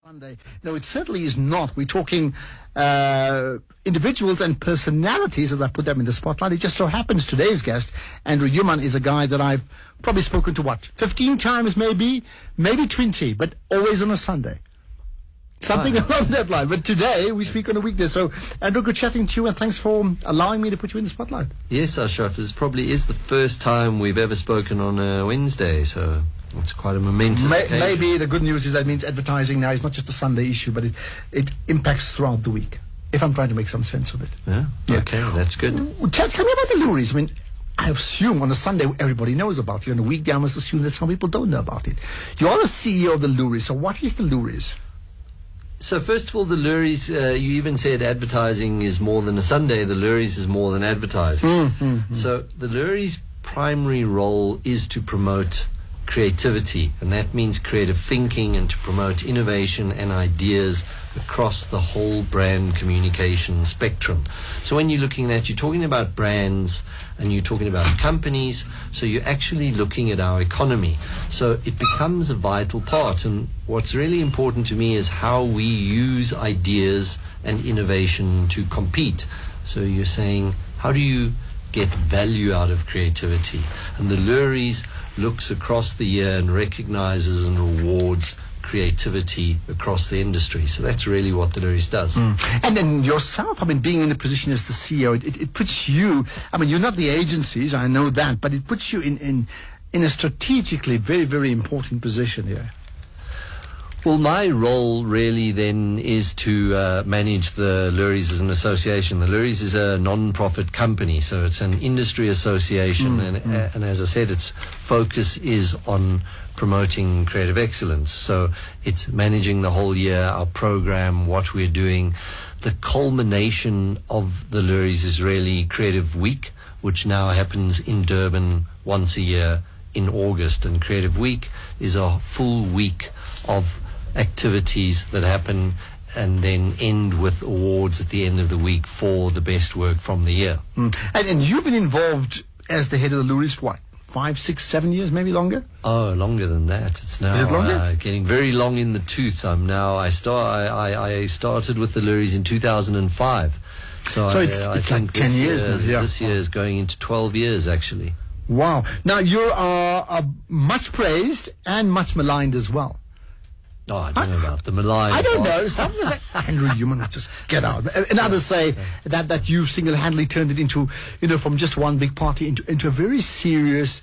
Sunday. No, it certainly is not. We're talking individuals and personalities, as I put them in the spotlight. It just so happens today's guest, Andrew Human, is a guy that I've probably spoken to, 15 times maybe 20, but always on a Sunday. Something along that line. But today, we speak on a weekday. So, Andrew, good chatting to you, and thanks for allowing me to put you in the spotlight. Yes, Ashraf, this probably is the first time we've ever spoken on a Wednesday, so it's quite a momentous occasion. Maybe the good news is that means advertising now is not just a Sunday issue, but it impacts throughout the week, if I'm trying to make some sense of it. Yeah. Okay, that's good. Tell me about the Loeries. I mean, I assume on a Sunday everybody knows about you. On a weekday, I must assume that some people don't know about it. You are the CEO of the Loeries. So what is the Loeries? So first of all, the Loeries, you even said advertising is more than a Sunday. The Loeries is more than advertising. So the Loeries' primary role is to promote creativity, and that means creative thinking and to promote innovation and ideas across the whole brand communication spectrum. So when you're looking at, you're talking about brands and you're talking about companies, so you're actually looking at our economy. So it becomes a vital part, and what's really important to me is how we use ideas and innovation to compete. So you're saying, how do you get value out of creativity? And the Loeries looks across the year and recognizes and rewards creativity across the industry. So that's really what the Loeries does. And then yourself, I mean, being in a position as the CEO, it puts you, I mean, you're not the agencies, I know that, but it puts you in a strategically very, very important position here. Well, my role really then is to manage the Loeries as an association. The Loeries is a non-profit company, so it's an industry association, and as I said, its focus is on promoting creative excellence. So it's managing the whole year, our program, what we're doing. The culmination of the Loeries is really Creative Week, which now happens in Durban once a year in August. And Creative Week is a full week of activities that happen and then end with awards at the end of the week for the best work from the year. And you've been involved as the head of the Loeries for what, 5, 6, 7 years, maybe longer? Oh, longer than that. It's now is it longer? Getting very long in the tooth. I started with the Loeries in 2005. So it's think like 10 years now. Yeah. This year is going into 12 years, actually. Wow. Now, you are much praised and much maligned as well. Oh, I don't know about the malign. I don't know. Some is like, Andrew Human, just get out. And others say that you've single-handedly turned it into, from just one big party into a very serious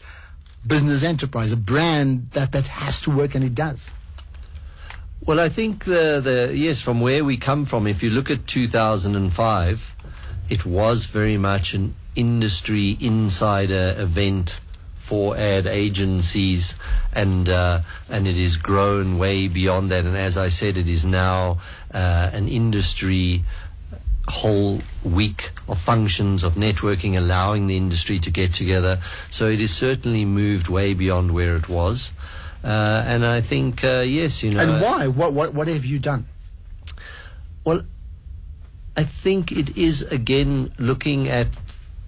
business enterprise, a brand that has to work, and it does. Well, I think yes, from where we come from, if you look at 2005, it was very much an industry insider event for ad agencies, and it has grown way beyond that. And as I said, it is now an industry whole week of functions, of networking, allowing the industry to get together. So it has certainly moved way beyond where it was. And I think, yes, And why? What have you done? Well, I think it is, again, looking at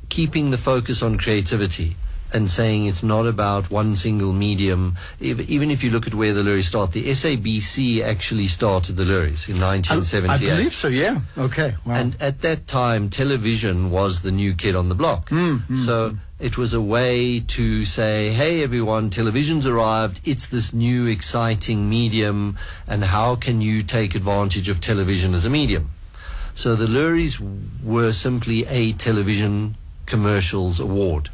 keeping the focus on creativity and saying it's not about one single medium. Even if you look at where the Loeries start, the SABC actually started the Loeries in 1978. I believe so, yeah. Okay. Wow. And at that time, television was the new kid on the block. So it was a way to say, hey, everyone, television's arrived. It's this new, exciting medium, and how can you take advantage of television as a medium? So the Loeries were simply a television commercials award.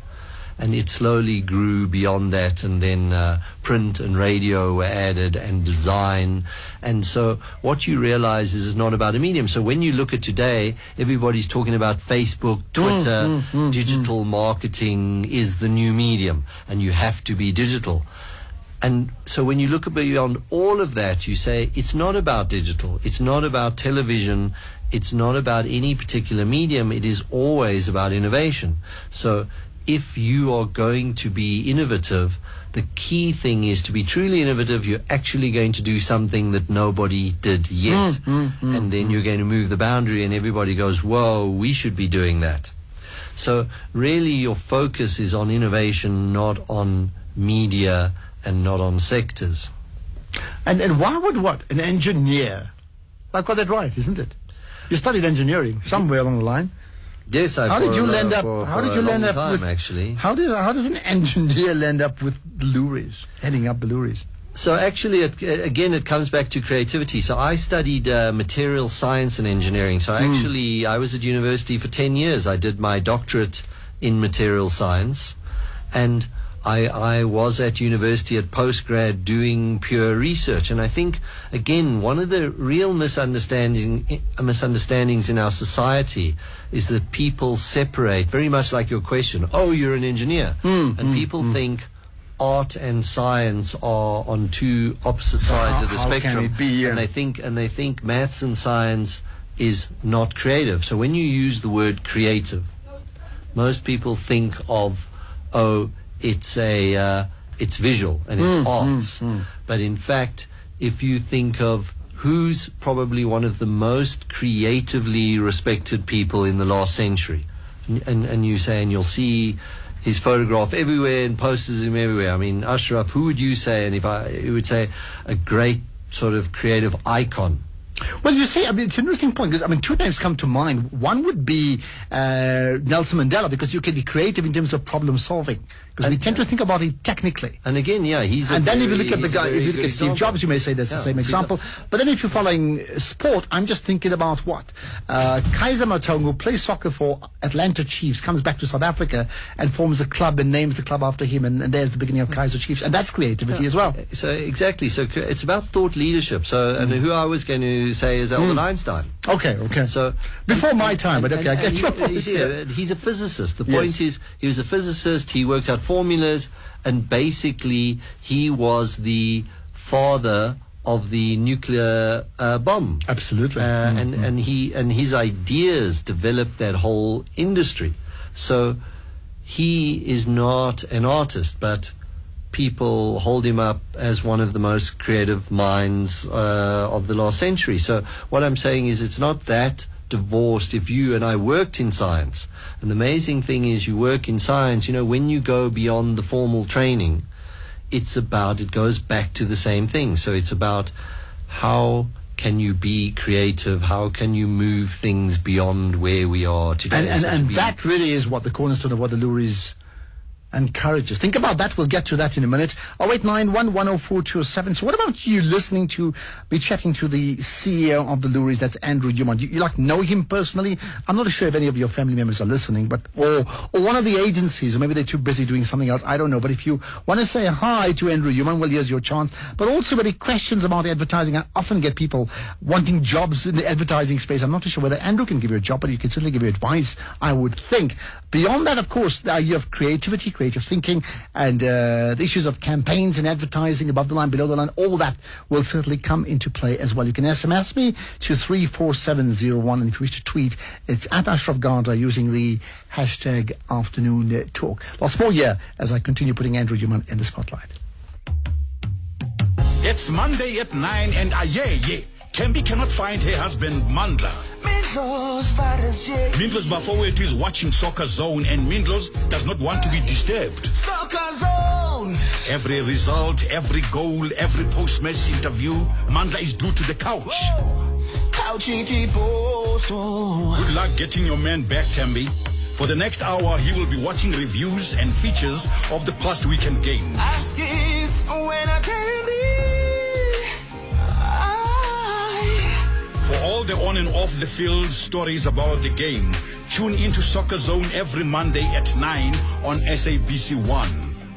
And it slowly grew beyond that, and then print and radio were added, and design. And so what you realize is it's not about a medium. So when you look at today, everybody's talking about Facebook, Twitter, digital marketing is the new medium, and you have to be digital. And so when you look at beyond all of that, you say it's not about digital, it's not about television, it's not about any particular medium, it is always about innovation. So if you are going to be innovative, the key thing is to be truly innovative. You're actually going to do something that nobody did yet. And then you're going to move the boundary, and everybody goes, whoa, we should be doing that. So really your focus is on innovation, not on media and not on sectors. And why would an engineer? I've got that right, isn't it? You studied engineering somewhere along the line. Yes, How did you land up? How did you land up with? Actually, how does an engineer land up with Loeries, heading up the Loeries? So actually, it comes back to creativity. So I studied material science and engineering. So actually, I was at university for 10 years. I did my doctorate in material science, and I was at university at postgrad doing pure research. And I think, again, one of the real misunderstandings in our society is that people separate, very much like your question, oh, you're an engineer. And people think art and science are on two opposite sides of the spectrum. Can it be? And they think maths and science is not creative. So when you use the word creative, most people think of, oh, it's visual and it's arts. But in fact, if you think of who's probably one of the most creatively respected people in the last century, and you say, and you'll see his photograph everywhere and posters him everywhere. I mean, Ashraf, who would you say? And you would say a great sort of creative icon. Well, you see, I mean, it's an interesting point because, I mean, two names come to mind. One would be Nelson Mandela, because you can be creative in terms of problem solving. Because we tend to think about it technically. And again, yeah, and then if you look at the guy, if you look at Steve Jobs, you may say that's the same example. But then if you're following sport, I'm just thinking about what? Kaiser Matongo plays soccer for Atlanta Chiefs, comes back to South Africa and forms a club and names the club after him. And there's the beginning of Kaiser Chiefs. And that's creativity as well. So exactly. So it's about thought leadership. So, and who I was going to say is Albert Einstein. Okay. So before my time, but okay, I get your point. He's a physicist. The point is, he was a physicist. He worked out formulas, and basically he was the father of the nuclear bomb. Absolutely. And his ideas developed that whole industry. So he is not an artist, but people hold him up as one of the most creative minds of the last century. So what I'm saying is, it's not that divorced. If you and I worked in science, and the amazing thing is, you work in science, you know, when you go beyond the formal training, it goes back to the same thing. So it's about how can you be creative, how can you move things beyond where we are today. And that really is what the cornerstone of what the Loeries encourages. Think about that. We'll get to that in a minute. 0891104207. So what about you listening to me chatting to the CEO of the Loeries? That's Andrew Newman. You like know him personally? I'm not sure if any of your family members are listening, but or one of the agencies, or maybe they're too busy doing something else. I don't know. But if you want to say hi to Andrew Newman, well, here's your chance. But also any questions about advertising. I often get people wanting jobs in the advertising space. I'm not too sure whether Andrew can give you a job, but he can certainly give you advice, I would think. Beyond that, of course, you have creativity, creative thinking, and the issues of campaigns and advertising, above the line, below the line, all that will certainly come into play as well. You can SMS me to 34701, and if you wish to tweet, it's at Ashraf Garda using the hashtag AfternoonTalk. Lots more here as I continue putting Andrew Newman in the spotlight. It's Monday at 9 and Tembi cannot find her husband Mandla. Mindlo's Bafowet is watching Soccer Zone, and Mindlo's does not want to be disturbed. Soccer Zone! Every result, every goal, every post-match interview, Mandla is glued to the couch. Good luck getting your man back, Tembi. For the next hour, he will be watching reviews and features of the past weekend games. For all the on and off the field stories about the game, tune into Soccer Zone every Monday at 9 on SABC 1.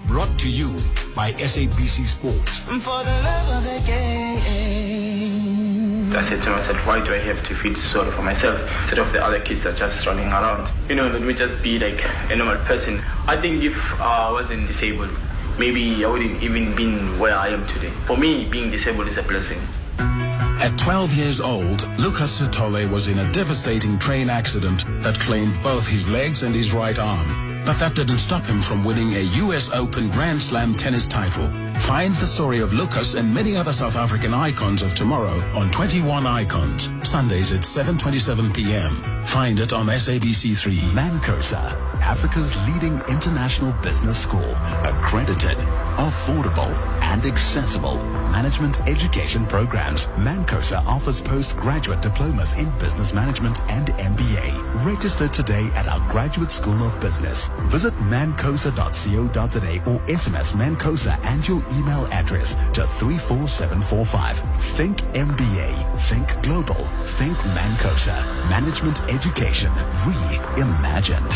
Brought to you by SABC Sport. For the love of the game. I said to myself, why do I have to feel sorry for myself instead of the other kids that are just running around? You know, let me just be like a normal person. I think if I wasn't disabled, maybe I wouldn't even been where I am today. For me, being disabled is a blessing. At 12 years old, Lucas Sitole was in a devastating train accident that claimed both his legs and his right arm. But that didn't stop him from winning a US Open Grand Slam tennis title. Find the story of Lucas and many other South African icons of tomorrow on 21 Icons, Sundays at 7:27 p.m. Find it on SABC3. Mancosa, Africa's leading international business school, accredited, affordable, and accessible management education programs. Mancosa offers postgraduate diplomas in business management and MBA. Register today at our Graduate School of Business. Visit mancosa.co.za or SMS Mancosa and your email address to 34745. Think MBA. Think global. Think Mancosa. Management education reimagined.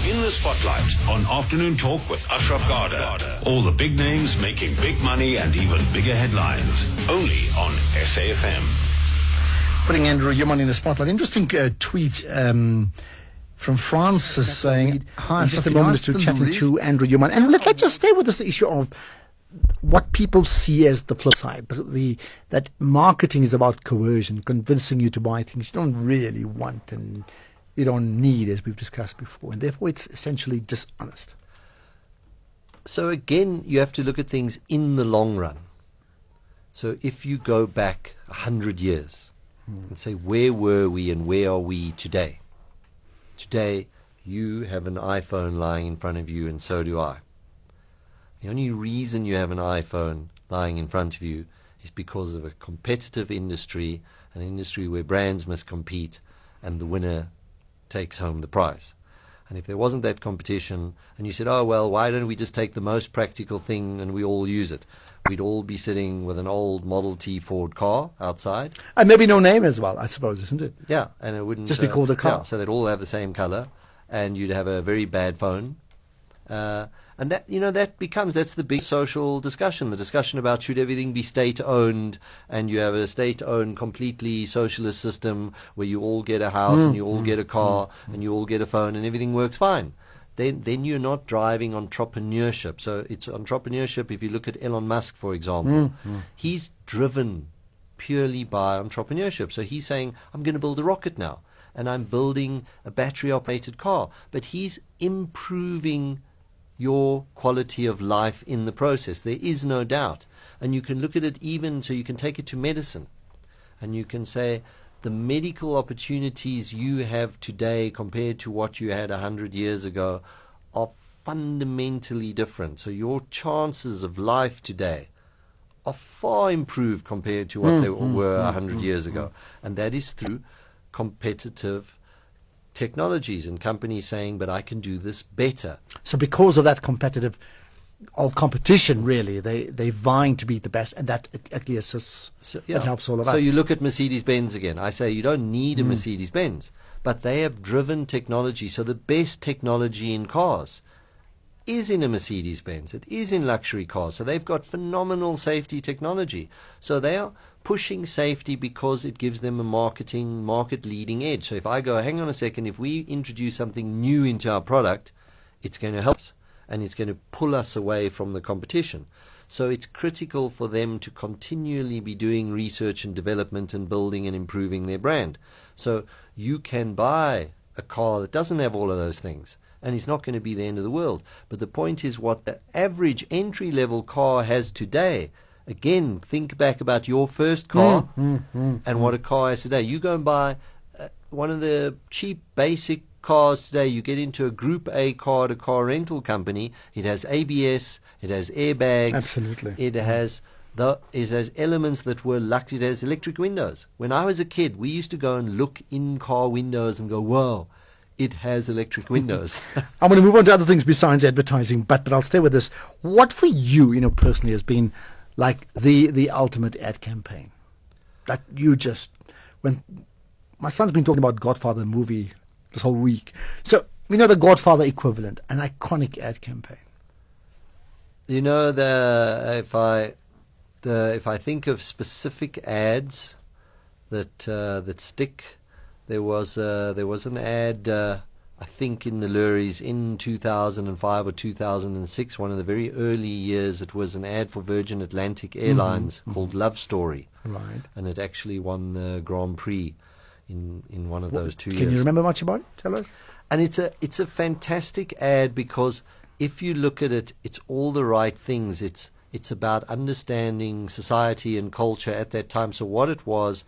In the spotlight on Afternoon Talk with Ashraf Garda. All the big names making big money and even bigger headlines. Only on SAFM. Putting Andrew Yeoman in the spotlight. Interesting tweet from Francis saying, hi, in just a moment to chatting to Andrew Yeoman. And let's just stay with this issue of what people see as the flip side. That marketing is about coercion, convincing you to buy things you don't really want and you don't need, as we've discussed before, and therefore it's essentially dishonest. So again, you have to look at things in the long run. So if you go back 100 years and say, where were we and where are we today? Today, you have an iPhone lying in front of you, and so do I. The only reason you have an iPhone lying in front of you is because of a competitive industry, an industry where brands must compete, and the winner takes home the prize. And if there wasn't that competition, and you said, oh, well, why don't we just take the most practical thing and we all use it? We'd all be sitting with an old Model T Ford car outside. And maybe no name as well, I suppose, isn't it? Yeah, and it wouldn't just be called a car. Yeah, so they'd all have the same color, and you'd have a very bad phone. And that, that's the big social discussion, the discussion about should everything be state-owned, and you have a state-owned, completely socialist system where you all get a house and you all get a car and you all get a phone and everything works fine. Then you're not driving entrepreneurship. So it's entrepreneurship. If you look at Elon Musk, for example, he's driven purely by entrepreneurship. So he's saying, I'm going to build a rocket now, and I'm building a battery-operated car. But he's improving your quality of life in the process. There is no doubt. And you can look at it even, so you can take it to medicine. And you can say, the medical opportunities you have today compared to what you had 100 years ago are fundamentally different. So your chances of life today are far improved compared to what they were 100 years ago. And that is through competitive technologies and companies saying, but I can do this better. So because of that competitive competition, really, they're vying to be the best, and that actually assists, that helps all of us. So you look at Mercedes-Benz again. I say you don't need a Mercedes-Benz, but they have driven technology. So the best technology in cars is in a Mercedes-Benz. It is in luxury cars. So they've got phenomenal safety technology. So they are pushing safety because it gives them a market leading edge. So if I go, hang on a second, if we introduce something new into our product, it's going to help us and it's going to pull us away from the competition. So it's critical for them to continually be doing research and development and building and improving their brand. So you can buy a car that doesn't have all of those things, and it's not going to be the end of the world. But the point is what the average entry-level car has today. Again, think back about your first car and what a car has today. You go and buy one of the cheap basic cars today. You get into a Group A car at a car rental company. It has ABS. It has airbags. Absolutely. It has elements that were lucky. It has electric windows. When I was a kid, we used to go and look in car windows and go, "Wow, it has electric windows." I'm going to move on to other things besides advertising, but I'll stay with this. What for you, personally, has been like the ultimate ad campaign that you just, when my son's been talking about Godfather movie this whole week. So, the Godfather equivalent, an iconic ad campaign. If I think of specific ads that stick, there was an ad I think in the Loeries in 2005 or 2006, one of the very early years. It was an ad for Virgin Atlantic Airlines called Love Story. Right. And it actually won the Grand Prix in one of those 2 years. Can you remember much about it? Tell us. And it's a fantastic ad because if you look at it, it's all the right things. It's about understanding society and culture at that time. So what it was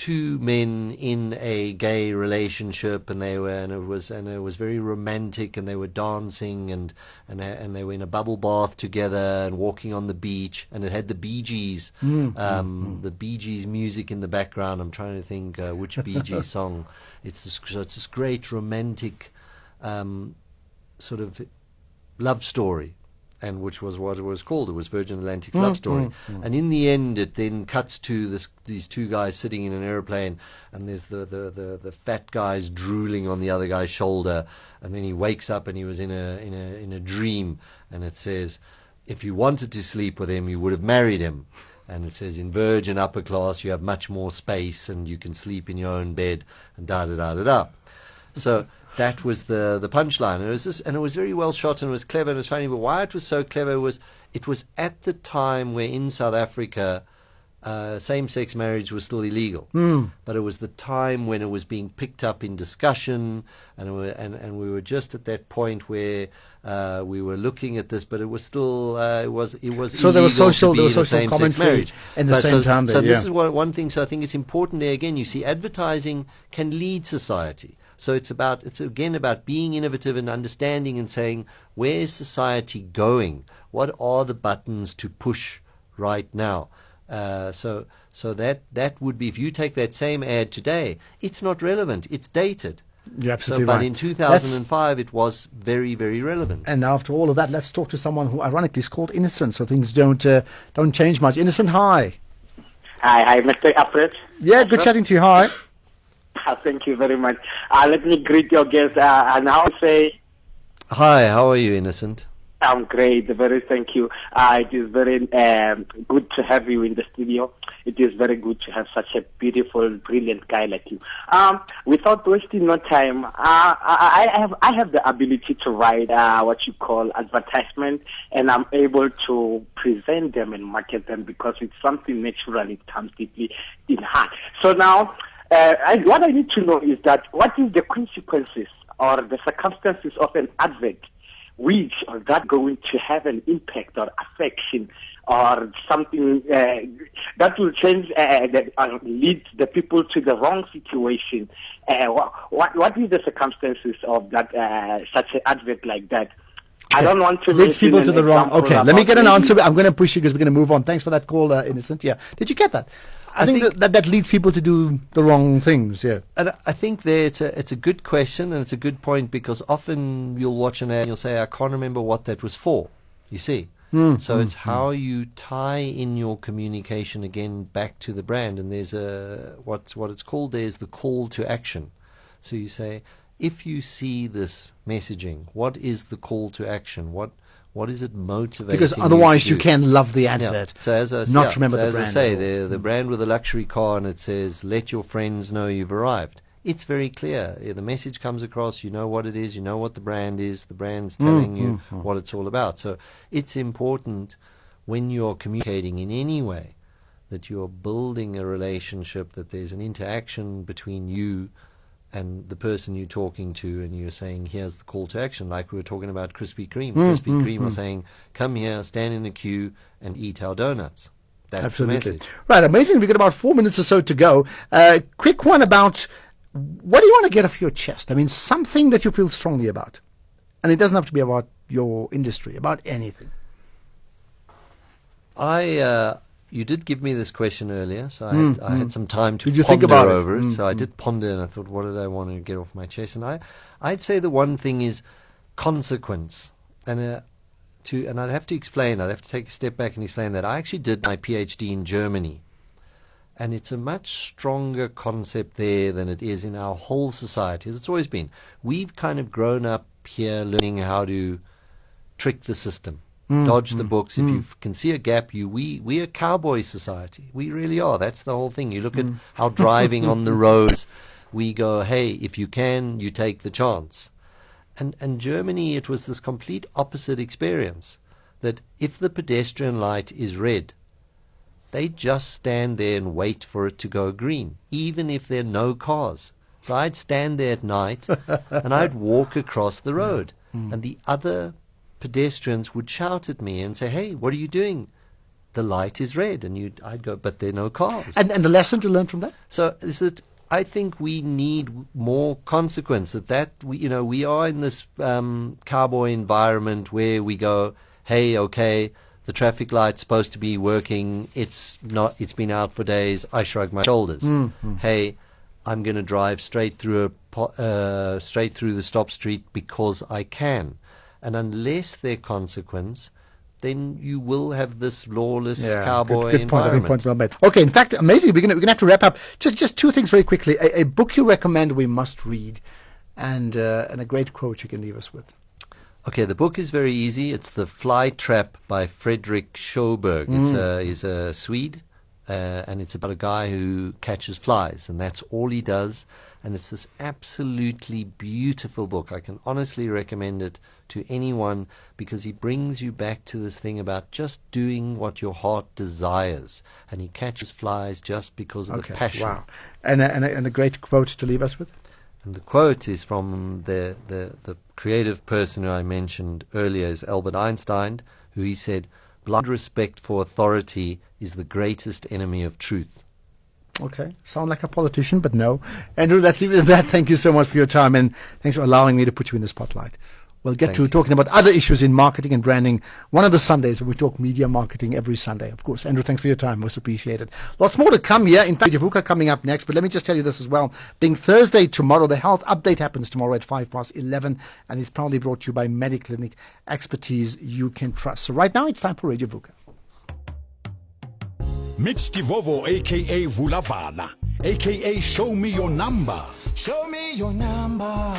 two men in a gay relationship, and it was very romantic, and they were dancing, and they were in a bubble bath together and walking on the beach, and it had the Bee Gees, the Bee Gees music in the background. I'm trying to think which Bee Gees song. It's this great romantic sort of love story, and which was what it was called. It was Virgin Atlantic's love story. And in the end, it then cuts to these two guys sitting in an airplane, and there's the fat guy's drooling on the other guy's shoulder, and then he wakes up and he was in a dream, and it says, if you wanted to sleep with him, you would have married him. And it says, in Virgin upper class, you have much more space, and you can sleep in your own bed, and da-da-da-da-da. So that was the punchline. And it was very well shot, and it was clever, and it was funny. But why it was so clever was it was at the time where in South Africa same-sex marriage was still illegal. But it was the time when it was being picked up in discussion, and we were just at that point where we were looking at this, but it was still it was so there was social same-sex commentary marriage. in the same time. So this is one thing. So I think it's important there. Again, you see, advertising can lead society. So it's again about being innovative and understanding and saying, where is society going? What are the buttons to push right now? So that would be, if you take that same ad today, it's not relevant. It's dated. You're absolutely right. But in 2005, it was very, very relevant. And after all of that, let's talk to someone who ironically is called Innocent, so things don't change much. Innocent, hi. Hi, Mr. Alfred. Yeah, good chatting to you. Hi. Thank you very much. Let me greet your guests and I'll say... Hi, how are you, Innocent? I'm great, thank you. It is very good to have you in the studio. It is very good to have such a beautiful, brilliant guy like you. Without wasting no time, I have the ability to write what you call advertisement, and I'm able to present them and market them because it's something natural. It comes deeply in heart. So now, what I need to know is that what is the consequences or the circumstances of an advert which are that going to have an impact or affection or something that will change, lead the people to the wrong situation? What is the circumstances of that, such an advert like that? I don't want to leads people to the wrong. Okay, let me get an answer. I'm going to push you because we're going to move on. Thanks for that call, Innocent. Yeah, did you get that? I think that leads people to do the wrong things. Yeah, and I think it's a good question, and it's a good point, because often you'll watch an ad and you'll say, I can't remember what that was for. You see, so it's how you tie in your communication again back to the brand, and there's what it's called. There's the call to action. So you say, if you see this messaging, what is the call to action? What is it motivating? Because otherwise you can love the advert, so as I remember the brand. As I say, the brand with a luxury car, and it says, let your friends know you've arrived. It's very clear. The message comes across, you know what it is, you know what the brand is, the brand's telling you what it's all about. So it's important when you're communicating in any way that you're building a relationship, that there's an interaction between you and the person you're talking to, and you're saying, here's the call to action, like we were talking about Krispy Kreme. Krispy Kreme was saying, come here, stand in a queue, and eat our donuts. That's absolutely the message. Right, amazing. We've got about 4 minutes or so to go. Quick one about, what do you want to get off your chest? I mean, something that you feel strongly about. And it doesn't have to be about your industry, about anything. You did give me this question earlier, so I had some time to ponder think about over it. So I did ponder, and I thought, what did I want to get off my chest? And I'd say the one thing is consequence. And I'd have to explain, I'd have to take a step back and explain that I actually did my PhD in Germany. And it's a much stronger concept there than it is in our whole society, as it's always been. We've kind of grown up here learning how to trick the system. Dodge the books. If you can see a gap, we're a cowboy society. We really are. That's the whole thing. You look at how driving on the roads, we go, hey, if you can, you take the chance. And Germany, it was this complete opposite experience, that if the pedestrian light is red, they just stand there and wait for it to go green, even if there are no cars. So I'd stand there at night and I'd walk across the road, and the other pedestrians would shout at me and say, hey, what are you doing? the light is red, and I'd go, but there are no cars. And the lesson to learn from that? So is that I think we need more consequence. We are in this cowboy environment where we go, hey, okay, the traffic light's supposed to be working. It's not. It's been out for days. I shrug my shoulders. Mm-hmm. Hey, I'm going to drive straight through the stop street because I can. And unless there's consequence, then you will have this lawless cowboy good environment. Point well made. Okay, in fact, amazing. We're gonna have to wrap up. Just two things very quickly. A book you recommend we must read, and a great quote you can leave us with. Okay, the book is very easy. It's The Fly Trap by Frederick Sjöberg. He's a Swede, and it's about a guy who catches flies, and that's all he does. And it's this absolutely beautiful book. I can honestly recommend it to anyone because he brings you back to this thing about just doing what your heart desires. And he catches flies just because of the passion. Wow. And a great quote to leave us with? And the quote is from the creative person who I mentioned earlier, is Albert Einstein, who he said, "Blind respect for authority is the greatest enemy of truth." Okay, sound like a politician, but no. Andrew, let's leave it at that. Thank you so much for your time, and thanks for allowing me to put you in the spotlight. We'll get to talking about other issues in marketing and branding one of the Sundays when we talk media marketing every Sunday, of course. Andrew, thanks for your time. Most appreciated. Lots more to come here. In fact, Javuka coming up next, but let me just tell you this as well. Being Thursday tomorrow, the health update happens tomorrow at 11:05, and it's proudly brought to you by Mediclinic, expertise you can trust. So right now, it's time for Radio Vuka. Meet Stivovo, a.k.a. Vulavala, a.k.a. Show Me Your Number. Show me your number.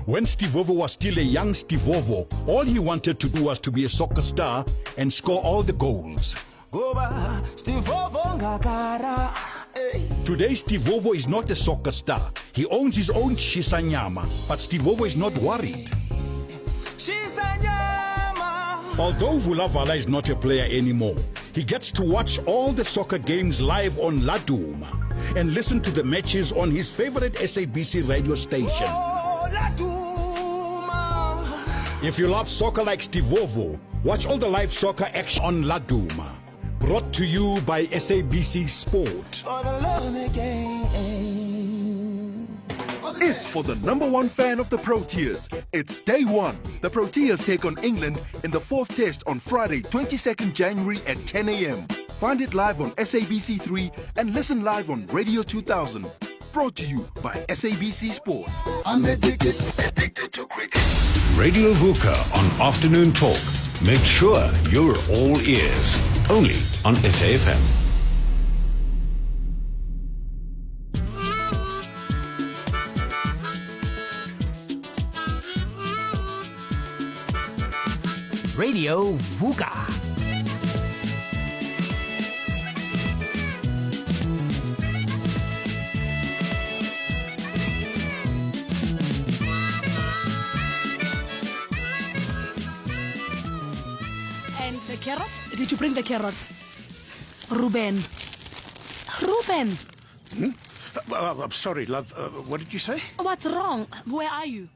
When Stivovo was still a young Stivovo, all he wanted to do was to be a soccer star and score all the goals. Goba, Stivovo ngakara. Today, Stivovo is not a soccer star. He owns his own Shisanyama, but Stivovo is not worried. Shisanyama. Although Vulavala is not a player anymore, he gets to watch all the soccer games live on Laduma and listen to the matches on his favorite SABC radio station. Oh, Laduma. If you love soccer like Stivovo, watch all the live soccer action on Laduma. Brought to you by SABC Sport. For the love of the game. It's for the #1 fan of the Proteas. It's day one. The Proteas take on England in the 4th test on Friday, 22nd January at 10 a.m. Find it live on SABC3 and listen live on Radio 2000. Brought to you by SABC Sport. I'm addicted to cricket. Radio Vuka on Afternoon Talk. Make sure you're all ears. Only on SAFM. Radio Vuka. And the carrot? Did you bring the carrots? Ruben. I'm sorry, love. What did you say? What's wrong? Where are you?